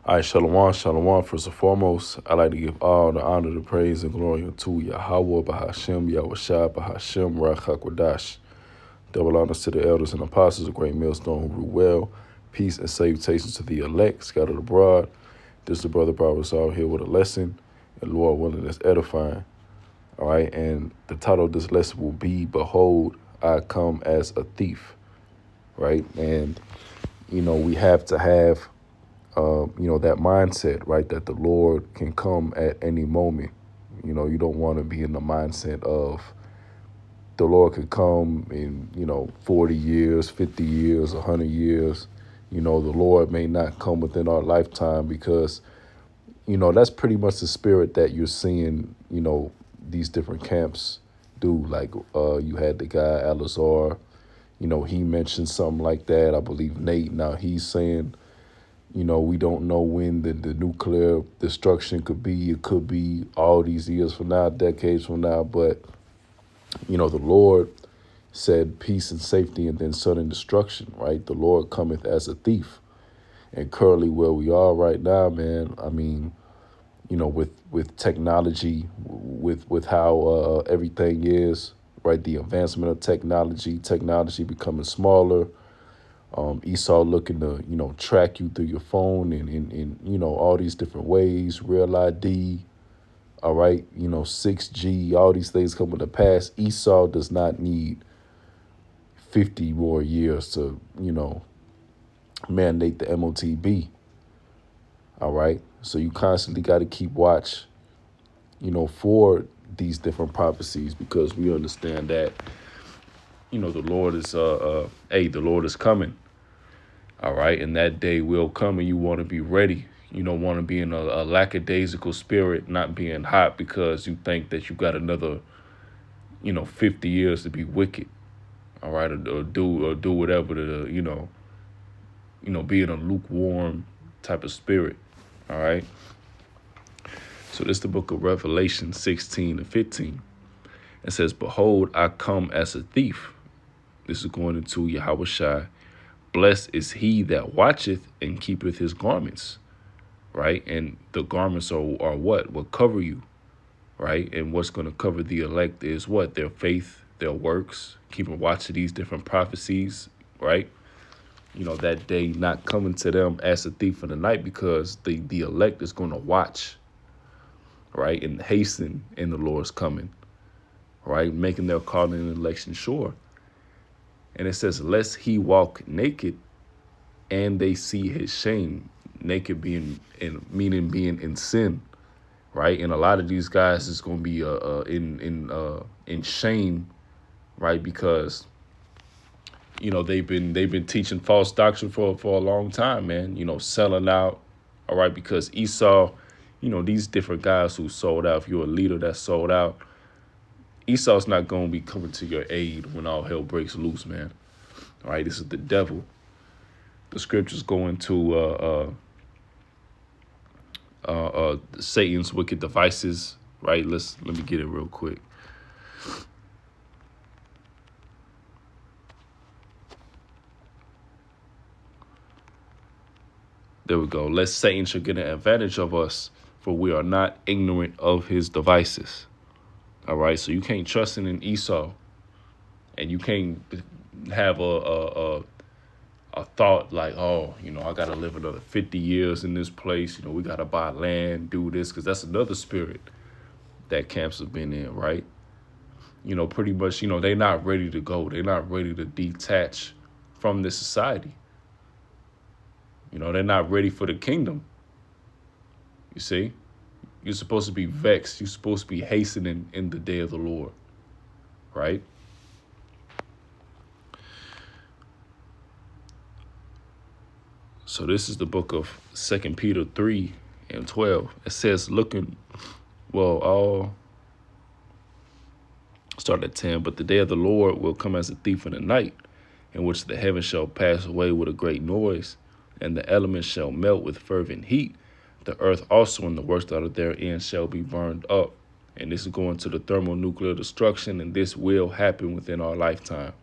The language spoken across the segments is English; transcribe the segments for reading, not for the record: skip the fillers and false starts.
All right, shalom, shalom. First and foremost, I'd like to give all the honor, the praise, and glory unto Yahweh, Bahashem, Yahushua, Bahashem, Ruach HaKodesh. Double honors to the elders and apostles, a great millstone who rule well. Peace and salutations to the elect, scattered abroad. This is the brother Barbara Saul here with a lesson, and Lord willing, that's edifying. All right, and the title of this lesson will be, Behold, I come as a thief. Right, and, we have to have that mindset, right? That the Lord can come at any moment. You don't want to be in the mindset of the Lord could come in, 40 years, 50 years, 100 years. The Lord may not come within our lifetime because, that's pretty much the spirit that you're seeing, these different camps do. Like you had the guy, Alazar, he mentioned something like that. I believe Nate, now he's saying, we don't know when the nuclear destruction could be. It could be all these years from now, decades from now. But, the Lord said peace and safety and then sudden destruction, right? The Lord cometh as a thief. And currently where we are right now, man, I mean, with technology, with how everything is, right? The advancement of technology becoming smaller. Esau looking to, track you through your phone and all these different ways, real ID, all right, 6G, all these things coming to pass. Esau does not need 50 more years to, mandate the MOTB, all right? So you constantly got to keep watch, for these different prophecies because we understand that, the Lord is, the Lord is coming. All right. And that day will come and you want to be ready. You don't want to be in a lackadaisical spirit, not being hot because you think that you got another, 50 years to be wicked. All right. Or do whatever to, be in a lukewarm type of spirit. All right. So this is the book of Revelation 16-15. It says, Behold, I come as a thief. This is going into Yahushua. Blessed is he that watcheth and keepeth his garments, right? And the garments are what? Will cover you, right? And what's going to cover the elect is what? Their faith, their works, keeping watch of these different prophecies, right? That day not coming to them as a thief in the night because the elect is going to watch, right? And hasten in the Lord's coming, right? Making their calling and election sure. And it says, lest he walk naked and they see his shame. Naked meaning being in sin, right? And a lot of these guys is going to be in shame, right? Because, they've been teaching false doctrine for a long time, man, selling out, all right? Because Esau, these different guys who sold out, if you're a leader that sold out, Esau's not going to be coming to your aid when all hell breaks loose, man. All right, this is the devil. The scriptures go into Satan's wicked devices, right? Let me get it real quick. There we go. Lest Satan should get an advantage of us, for we are not ignorant of his devices. All right, so you can't trust in Esau, and you can't have a thought like, oh, I got to live another 50 years in this place. We got to buy land, do this, because that's another spirit that camps have been in, right? Pretty much, they're not ready to go. They're not ready to detach from this society. They're not ready for the kingdom. You see? You're supposed to be vexed. You're supposed to be hastening in the day of the Lord, right? So this is the book of 2 Peter 3:12. It says, I'll start at 10. But the day of the Lord will come as a thief in the night, in which the heavens shall pass away with a great noise, and the elements shall melt with fervent heat. The earth also and the works that are therein shall be burned up. And this is going to the thermonuclear destruction, and this will happen within our lifetime.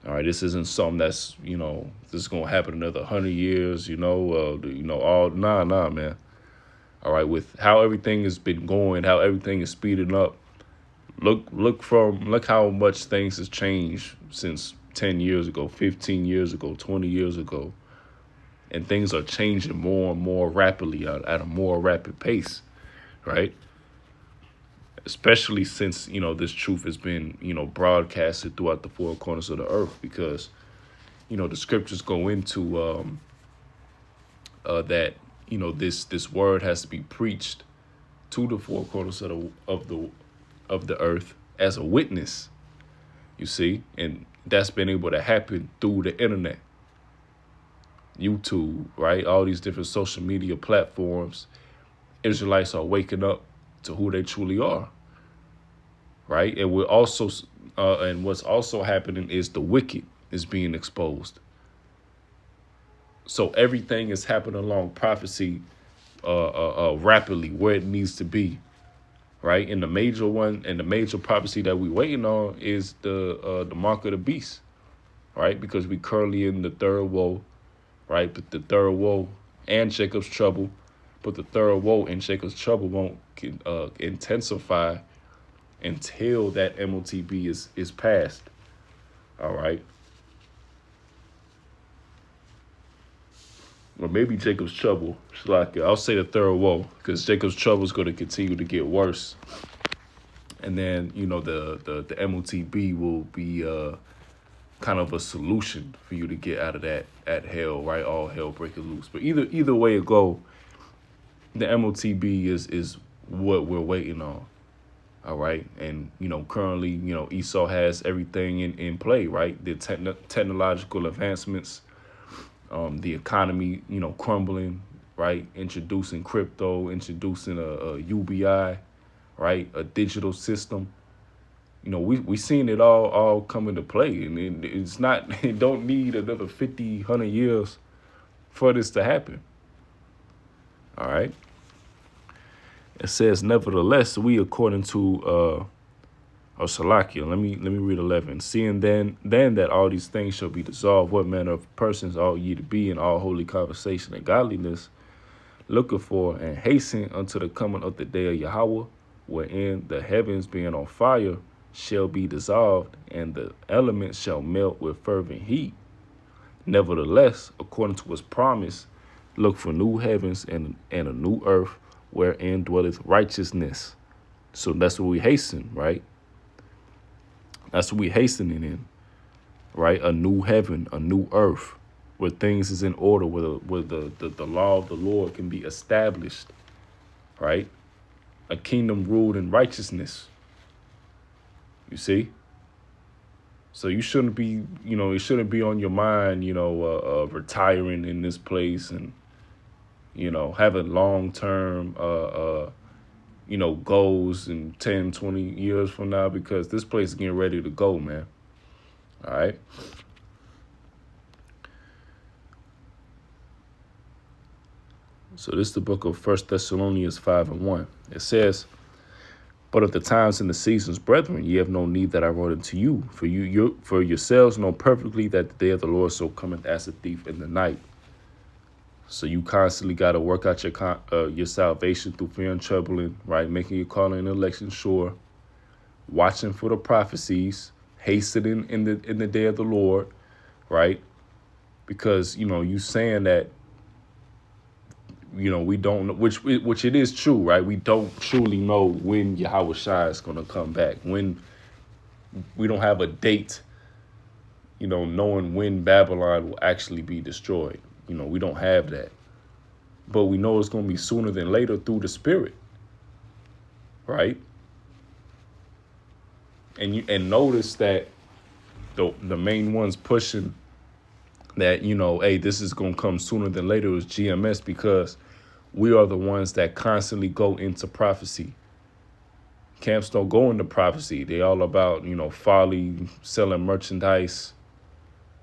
All right, this isn't something that's this is gonna happen another 100 years. All nah, man. All right, with how everything has been going, how everything is speeding up. Look how much things has changed since 10 years ago, 15 years ago, 20 years ago, and things are changing more and more rapidly at a more rapid pace, right? Especially since this truth has been broadcasted throughout the four corners of the earth, because the scriptures go into that this word has to be preached to the four corners of the earth as a witness, you see, and that's been able to happen through the internet, YouTube, right? All these different social media platforms. Israelites are waking up to who they truly are, right? And what's also happening is the wicked is being exposed. So everything is happening along prophecy rapidly where it needs to be, right? And the major prophecy that we're waiting on is the mark of the beast, right? Because we currently in the third woe, right? But the third woe and Jacob's trouble, but the third woe and Jacob's trouble won't intensify until that MOTB is passed. All right. Or maybe Jacob's trouble. I'll say the third woe, because Jacob's trouble is going to continue to get worse. And then, the MOTB will be kind of a solution for you to get out of that at hell, right? All hell breaking loose. But either way it go, the MOTB is what we're waiting on. All right. And, currently, Esau has everything in play, right? The technological advancements, the economy, crumbling, right? Introducing crypto, introducing a UBI, right? A digital system. We seen it all come into play, and it's not. It don't need another 50, 100 years for this to happen. All right. It says, nevertheless, we according to Salakia. Let me read 11. Seeing then that all these things shall be dissolved, what manner of persons ought ye to be in all holy conversation and godliness, looking for and hasten unto the coming of the day of Yahweh, wherein the heavens being on fire shall be dissolved, and the elements shall melt with fervent heat. Nevertheless, according to his promise, look for new heavens and a new earth, wherein dwelleth righteousness. So that's what we hasten, right? That's what we hastening in, right? A new heaven, a new earth, where things is in order, where the law of the Lord can be established, right? A kingdom ruled in righteousness. You see? So you shouldn't be, it shouldn't be on your mind, retiring in this place and, having long-term, goals in 10, 20 years from now, because this place is getting ready to go, man. All right. So this is the book of 1 Thessalonians 5:1. It says, but of the times and the seasons, brethren, ye have no need that I wrote unto you, for for yourselves know perfectly that the day of the Lord so cometh as a thief in the night. So you constantly got to work out your salvation through fear and trembling, right? Making your calling and election sure, watching for the prophecies, hastening in the day of the Lord, right? Because you saying that we don't know, which it is true, right? We don't truly know when Yahweh Shai is going to come back. When we don't have a date, knowing when Babylon will actually be destroyed. We don't have that. But we know it's going to be sooner than later through the Spirit, right? And notice that the main ones pushing that, hey, this is going to come sooner than later is GMS, because we are the ones that constantly go into prophecy. Camps don't go into prophecy. They all about, folly, selling merchandise,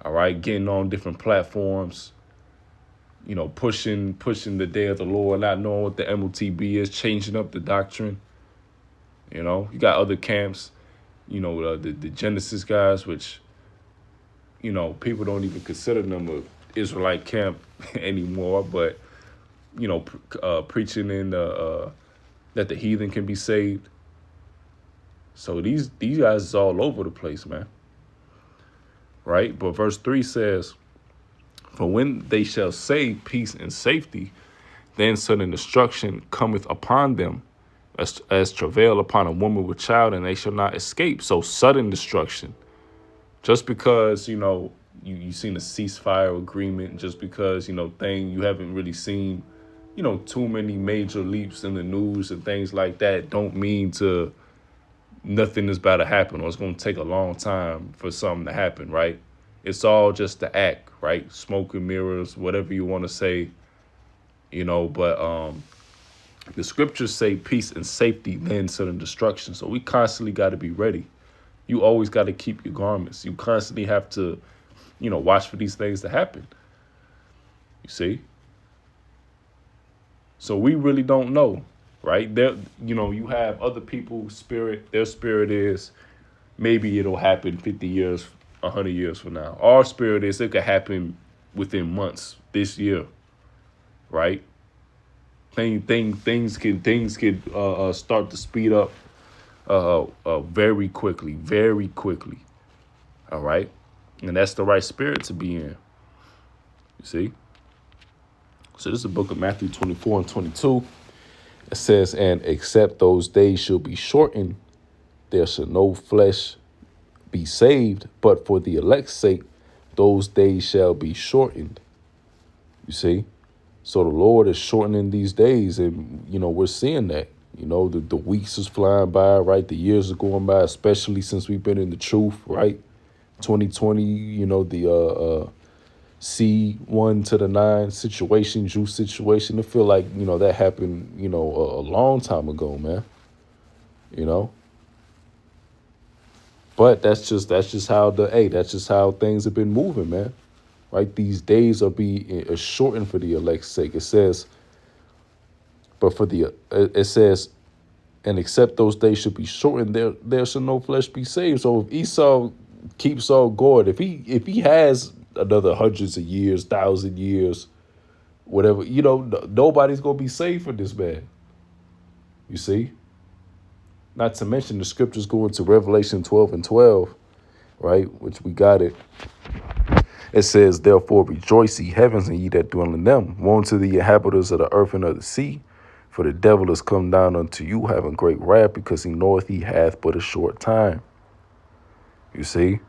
all right, getting on different platforms, pushing the day of the Lord, not knowing what the MOTB is, changing up the doctrine. You got other camps, the Genesis guys, which, people don't even consider them a Israelite camp anymore. But preaching in that the heathen can be saved. So these guys is all over the place, man. Right? But verse 3 says, "For when they shall say peace and safety, then sudden destruction cometh upon them, as travail upon a woman with child, and they shall not escape." So sudden destruction. Just because, you seen a ceasefire agreement, just because, you haven't really seen, too many major leaps in the news and things like that, don't mean to nothing is about to happen, or it's going to take a long time for something to happen, right? It's all just the act, right? Smoke and mirrors, whatever you want to say, but the scriptures say peace and safety, then sudden destruction. So we constantly got to be ready. You always got to keep your garments. You constantly have to, watch for these things to happen. You see? So we really don't know, right? There, you have other people's spirit. Their spirit is maybe it'll happen 50 years, 100 years from now. Our spirit is it could happen within months, this year, right? Things could start to speed up very quickly, very quickly. All right, and that's the right spirit to be in. You see. So this is the book of Matthew 24 and 22. It says, "And except those days shall be shortened, there shall no flesh be saved, but for the elect's sake, those days shall be shortened." You see? So the Lord is shortening these days, and, we're seeing that. The weeks is flying by, right? The years are going by, especially since we've been in the truth, right? 2020, the C1 to the 9 situation, juice situation. I feel like, that happened, a long time ago, man. But that's just how that's just how things have been moving, man. Right? These days are being shortened for the elect's sake. It says, it says, "And except those days should be shortened, there shall no flesh be saved." So if Esau keeps on going, if he has another hundreds of years, 1,000 years, whatever, nobody's gonna be saved for this man. You see? Not to mention the scriptures go into Revelation 12 and 12, right? Which we got it. It says, "Therefore rejoice, ye heavens, and ye that dwell in them. Woe unto the inhabitants of the earth and of the sea, for the devil is come down unto you, having great wrath, because he knoweth he hath but a short time." You see?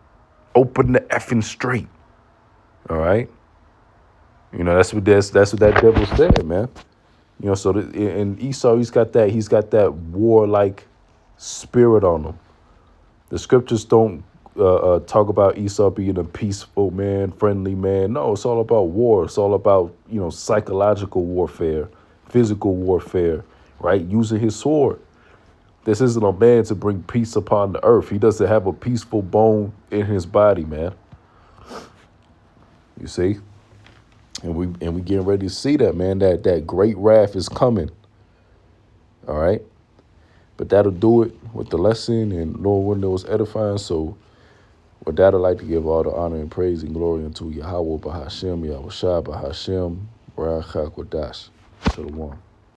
Open the effing straight. All right? That's what that devil said, man. So and Esau, he's got that warlike spirit on him. The scriptures don't talk about Esau being a peaceful man, friendly man. No, it's all about war. It's all about, psychological warfare, physical warfare, right? Using his sword. This isn't a man to bring peace upon the earth. He doesn't have a peaceful bone in his body, man. You see? And we getting ready to see that, man. That great wrath is coming. All right? But that'll do it with the lesson, and Lord willing, it was edifying. So with that, I'd like to give all the honor and praise and glory unto Yahweh Bahashem, Yahushua Bahashem, Baruch HaKodesh, to the one.